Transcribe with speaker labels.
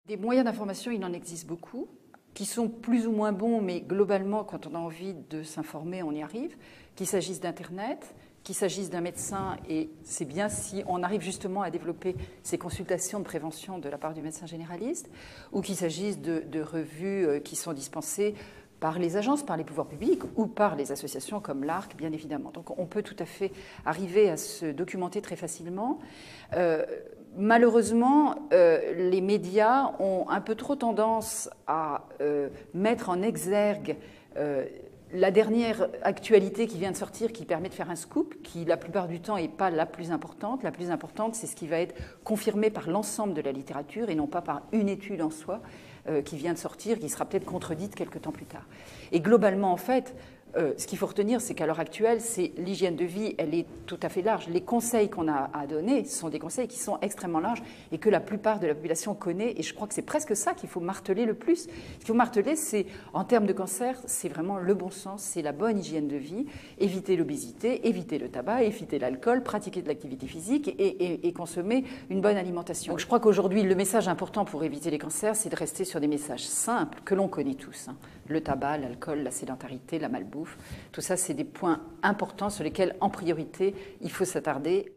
Speaker 1: Des moyens d'information, il en existe beaucoup, qui sont plus ou moins bons, mais globalement, quand on a envie de s'informer, on y arrive. Qu'il s'agisse d'Internet, qu'il s'agisse d'un médecin, et c'est bien si on arrive justement à développer ces consultations de prévention de la part du médecin généraliste, ou qu'il s'agisse de revues qui sont dispensées par les agences, par les pouvoirs publics ou par les associations comme l'ARC, bien évidemment. Donc on peut tout à fait arriver à se documenter très facilement. Malheureusement, les médias ont un peu trop tendance à mettre en exergue la dernière actualité qui vient de sortir, qui permet de faire un scoop, qui la plupart du temps n'est pas la plus importante. La plus importante, c'est ce qui va être confirmé par l'ensemble de la littérature et non pas par une étude en soi qui vient de sortir, qui sera peut-être contredite quelques temps plus tard. Et globalement, en fait, ce qu'il faut retenir, c'est qu'à l'heure actuelle, c'est l'hygiène de vie, elle est tout à fait large. Les conseils qu'on a à donner sont des conseils qui sont extrêmement larges et que la plupart de la population connaît. Et je crois que c'est presque ça qu'il faut marteler le plus. Ce qu'il faut marteler, c'est, en termes de cancer, c'est vraiment le bon sens, c'est la bonne hygiène de vie, éviter l'obésité, éviter le tabac, éviter l'alcool, pratiquer de l'activité physique et consommer une bonne alimentation. Donc je crois qu'aujourd'hui, le message important pour éviter les cancers, c'est de rester sur des messages simples que l'on connaît tous. Le tabac, l'alcool, la sédentarité, la malbouffe. Tout ça, c'est des points importants sur lesquels, en priorité, il faut s'attarder.